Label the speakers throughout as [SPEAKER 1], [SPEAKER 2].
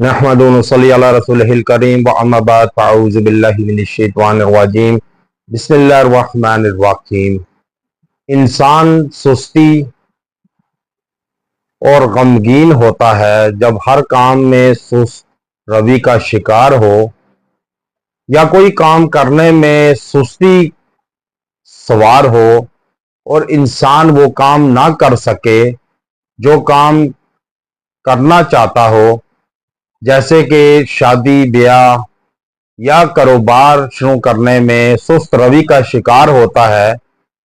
[SPEAKER 1] नहमदु व नसल्ली अला रसूलिहिल करीम व अम्मा बाद फ़अऊज़ु बिल्लाहि मिनश शैतानिर रजीम बिस्मिल्लाहिर रहमानिर रहीम। इंसान सुस्ती और गमगीन होता है जब हर काम में सुस्त रवि का शिकार हो या कोई काम करने में सुस्ती सवार हो और इंसान वो काम ना कर सके जो काम करना चाहता हो, जैसे कि शादी ब्याह या कारोबार शुरू करने में सुस्त रवि का शिकार होता है।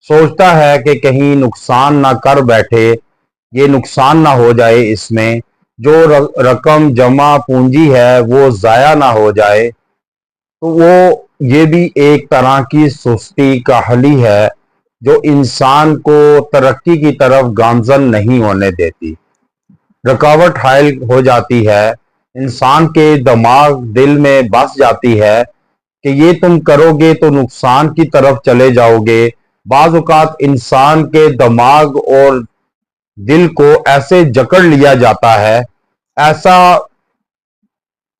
[SPEAKER 1] सोचता है कि कहीं नुकसान ना कर बैठे, ये नुकसान ना हो जाए, इसमें जो रकम जमा पूंजी है वो ज़ाया ना हो जाए। तो वो ये भी एक तरह की सुस्ती काहली है जो इंसान को तरक्की की तरफ गामजन नहीं होने देती, रुकावट हायल हो जाती है। इंसान के दिमाग दिल में बस जाती है कि ये तुम करोगे तो नुकसान की तरफ चले जाओगे। बाज़ औक़ात इंसान के दिमाग और दिल को ऐसे जकड़ लिया जाता है, ऐसा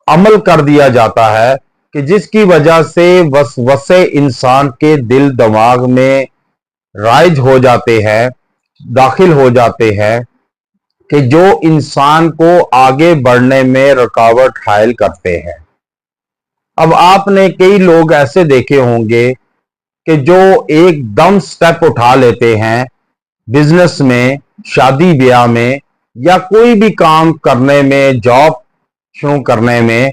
[SPEAKER 1] अमल कर दिया जाता है कि जिसकी वजह से वसवसे इंसान के दिल दिमाग में राइज हो जाते हैं, दाखिल हो जाते हैं कि जो इंसान को आगे बढ़ने में रुकावट हायल करते हैं। अब आपने कई लोग ऐसे देखे होंगे कि जो एकदम स्टेप उठा लेते हैं बिजनेस में, शादी ब्याह में या कोई भी काम करने में, जॉब शुरू करने में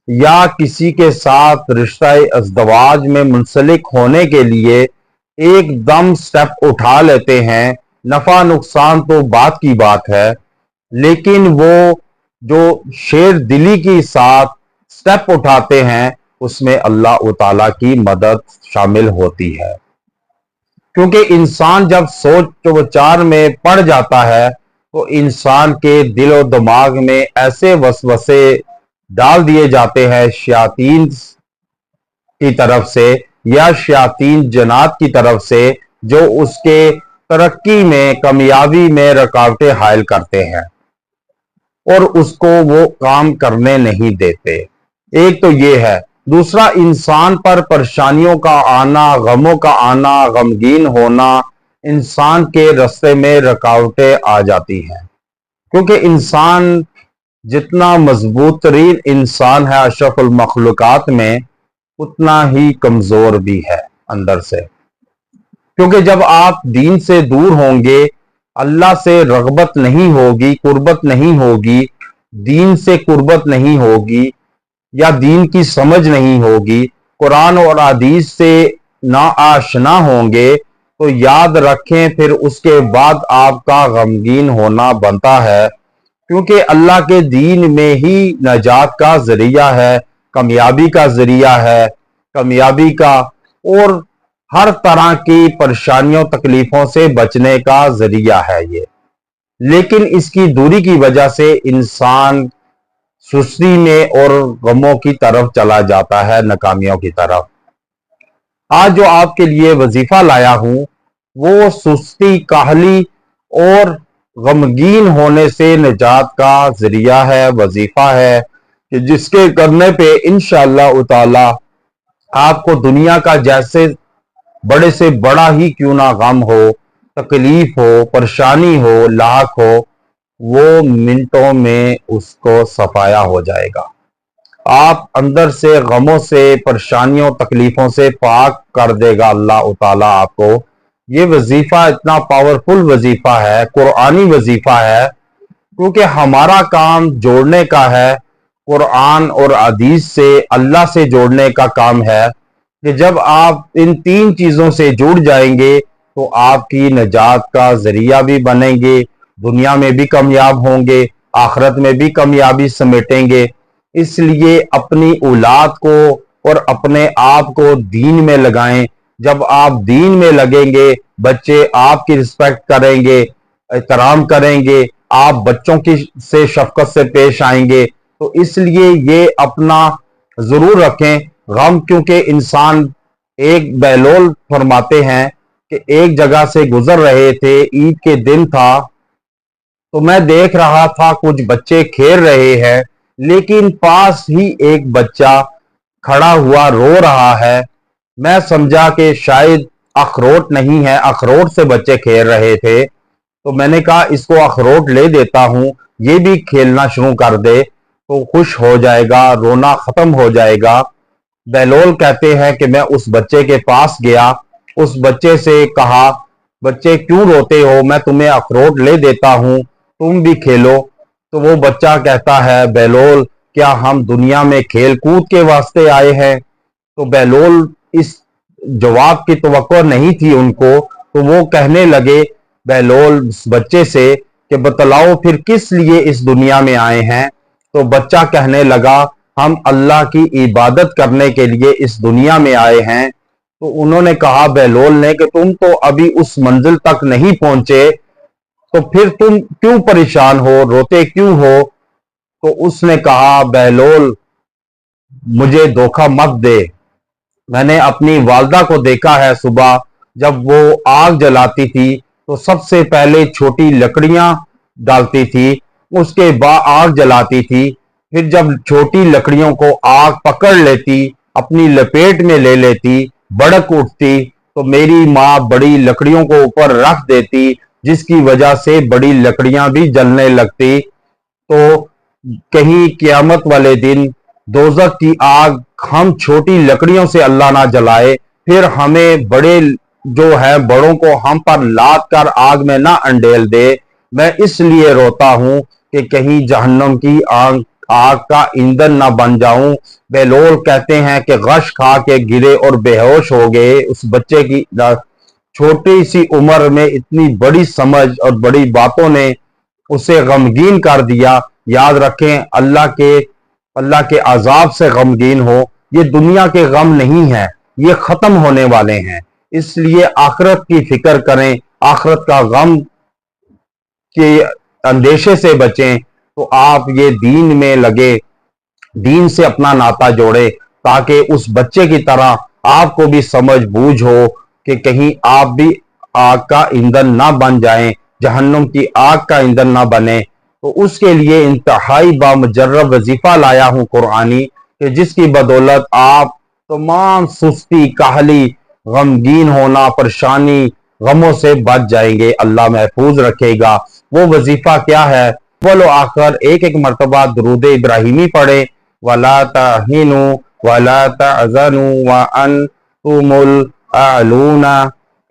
[SPEAKER 1] या किसी के साथ रिश्ता अज़दवाज में मुंसलिक होने के लिए एकदम स्टेप उठा लेते हैं। नफा नुकसान तो बात की बात है, लेकिन वो जो शेर दिली के साथ स्टेप उठाते हैं उसमें अल्लाह ताला की मदद शामिल होती है। क्योंकि इंसान जब सोच विचार में पड़ जाता है तो इंसान के दिल और दिमाग में ऐसे वसवसे डाल दिए जाते हैं शयातीन की तरफ से या शयातीन जन्नात की तरफ से, जो उसके तरक्की में, कामयाबी में रुकावटें हायल करते हैं और उसको वो काम करने नहीं देते। एक तो ये है। दूसरा, इंसान पर परेशानियों का आना, गमों का आना, गमगीन होना, इंसान के रास्ते में रुकावटें आ जाती हैं। क्योंकि इंसान जितना मजबूत तरीन इंसान है अशरफुल मखलूकात में, उतना ही कमजोर भी है अंदर से। क्योंकि जब आप दीन से दूर होंगे, अल्लाह से रगबत नहीं होगी, कुर्बत नहीं होगी, दीन से कुर्बत नहीं होगी या दीन की समझ नहीं होगी, कुरान और हदीस से ना आशना होंगे, तो याद रखें फिर उसके बाद आपका गमगीन होना बनता है। क्योंकि अल्लाह के दीन में ही नजात का जरिया है, कामयाबी का जरिया है, कामयाबी का और हर तरह की परेशानियों तकलीफों से बचने का जरिया है ये। लेकिन इसकी दूरी की वजह से इंसान सुस्ती में और गमों की तरफ चला जाता है, नाकामियों की तरफ। आज जो आपके लिए वजीफा लाया हूं वो सुस्ती, काहली और गमगीन होने से निजात का जरिया है, वजीफा है कि जिसके करने पे इंशाअल्लाह ताला आपको दुनिया का जैसे बड़े से बड़ा ही क्यों ना गम हो, तकलीफ हो, परेशानी हो, लाख हो, वो मिनटों में उसको सफाया हो जाएगा। आप अंदर से गमों से, परेशानियों, तकलीफों से पाक कर देगा अल्लाह ताला आपको। ये वजीफा इतना पावरफुल वजीफा है, कुरानी वजीफा है, क्योंकि हमारा काम जोड़ने का है, कुरान और हदीस से, अल्लाह से जोड़ने का काम है कि जब आप इन तीन चीजों से जुड़ जाएंगे तो आपकी निजात का जरिया भी बनेंगे, दुनिया में भी कामयाब होंगे, आखिरत में भी कामयाबी समेटेंगे। इसलिए अपनी औलाद को और अपने आप को दीन में लगाएं। जब आप दीन में लगेंगे, बच्चे आपकी रिस्पेक्ट करेंगे, एहतराम करेंगे, आप बच्चों की से शफकत से पेश आएंगे। तो इसलिए ये अपना जरूर रखें गम। क्योंकि इंसान, एक बहलोल फरमाते हैं कि एक जगह से गुजर रहे थे, ईद के दिन था, तो मैं देख रहा था कुछ बच्चे खेल रहे हैं, لیکن پاس ہی ایک بچہ کھڑا ہوا رو رہا ہے۔ میں سمجھا کہ شاید اخروٹ نہیں ہے، اخروٹ سے بچے کھیل رہے تھے، تو میں نے کہا اس کو اخروٹ لے دیتا ہوں، یہ بھی کھیلنا شروع کر دے تو خوش ہو جائے گا، رونا ختم ہو جائے گا۔ بہلول کہتے ہیں کہ میں اس بچے کے پاس گیا، اس بچے سے کہا بچے کیوں روتے ہو، میں تمہیں اخروٹ لے دیتا ہوں، تم بھی کھیلو۔ تو وہ بچہ کہتا ہے بہلول کیا ہم دنیا میں کھیل کود کے واسطے آئے ہیں؟ تو بہلول اس جواب کی توقع نہیں تھی ان کو، تو وہ کہنے لگے بہلول اس بچے سے کہ بتلاؤ پھر کس لیے اس دنیا میں آئے ہیں؟ تو بچہ کہنے لگا ہم اللہ کی عبادت کرنے کے لیے اس دنیا میں آئے ہیں۔ تو انہوں نے کہا بہلول نے کہ تم تو ابھی اس منزل تک نہیں پہنچے، تو پھر تم کیوں پریشان ہو، روتے کیوں ہو؟ تو اس نے کہا بہلول مجھے دھوکہ مت دے، میں نے اپنی والدہ کو دیکھا ہے صبح جب وہ آگ جلاتی تھی تو سب سے پہلے چھوٹی لکڑیاں ڈالتی تھی، اس کے بعد آگ جلاتی تھی، پھر جب چھوٹی لکڑیوں کو آگ پکڑ لیتی، اپنی لپیٹ میں لے لیتی، بڑک اٹھتی، تو میری ماں بڑی لکڑیوں کو اوپر رکھ دیتی، جس کی وجہ سے بڑی لکڑیاں بھی جلنے لگتی۔ تو کہیں قیامت والے دن دوزخ کی آگ ہم چھوٹی لکڑیوں سے اللہ نہ جلائے، پھر ہمیں بڑے جو ہے بڑوں کو ہم پر لاد کر آگ میں نہ انڈیل دے۔ میں اس لیے روتا ہوں کہ کہیں جہنم کی آگ کا ایندھن نہ بن جاؤں۔ بہلول کہتے ہیں کہ غش کھا کے گرے اور بے ہوش ہو گئے۔ اس بچے کی چھوٹی سی عمر میں اتنی بڑی سمجھ اور بڑی باتوں نے اسے غمگین کر دیا۔ یاد رکھیں اللہ کے عذاب سے غمگین ہو، یہ دنیا کے غم نہیں ہیں، یہ ختم ہونے والے ہیں، اس لیے آخرت کی فکر کریں، آخرت کا غم کے اندیشے سے بچیں۔ تو آپ یہ دین میں لگے، دین سے اپنا ناتا جوڑے، تاکہ اس بچے کی طرح آپ کو بھی سمجھ بوجھ ہو کہ کہیں آپ بھی آگ کا ایندھن نہ بن جائیں، جہنم کی آگ کا ایندھن نہ بنے۔ تو اس کے لیے انتہائی بامجرب وظیفہ لایا ہوں قرآنی، کہ جس کی بدولت آپ تمام سستی، کاہلی، غمگین ہونا، پریشانی، غموں سے بچ جائیں گے، اللہ محفوظ رکھے گا۔ وہ وظیفہ کیا ہے؟ اول و آخر ایک ایک مرتبہ درود ابراہیمی پڑھیں، وَلَا تَهِنُوا وَلَا تَحْزَنُوا وَأَنْتُمُ الْأَعْلَوْنَ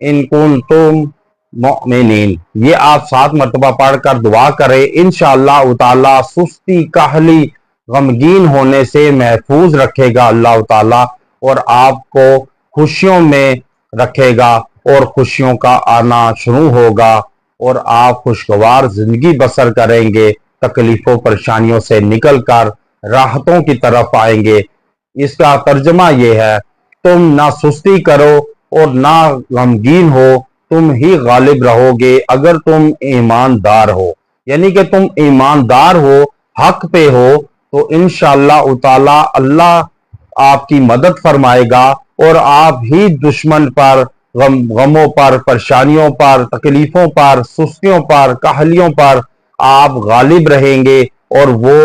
[SPEAKER 1] إِن كُنتُم مؤمنین۔ یہ آپ 7 مرتبہ پڑھ کر دعا کریں، انشاءاللہ تعالی سستی، کاہلی، غمگین ہونے سے محفوظ رکھے گا اللہ تعالی، اور آپ کو خوشیوں میں رکھے گا، اور خوشیوں کا آنا شروع ہوگا، اور آپ خوشگوار زندگی بسر کریں گے، تکلیفوں پریشانیوں سے نکل کر راحتوں کی طرف آئیں گے۔ اس کا ترجمہ یہ ہے تم نہ سستی کرو اور نہ غمگین ہو، تم ہی غالب رہو گے اگر تم ایماندار ہو، یعنی کہ تم ایماندار ہو، حق پہ ہو، تو انشاءاللہ تعالی اللہ آپ کی مدد فرمائے گا، اور آپ ہی دشمن پر، غموں پر، پریشانیوں پر، تکلیفوں پر، سستیوں پر، کاہلیوں پر آپ غالب رہیں گے، اور وہ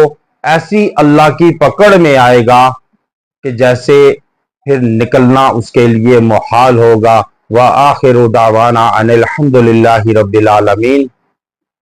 [SPEAKER 1] ایسی اللہ کی پکڑ میں آئے گا کہ جیسے پھر نکلنا اس کے لیے محال ہوگا۔ وآخر دعوانا ان الحمد للہ رب العالمین۔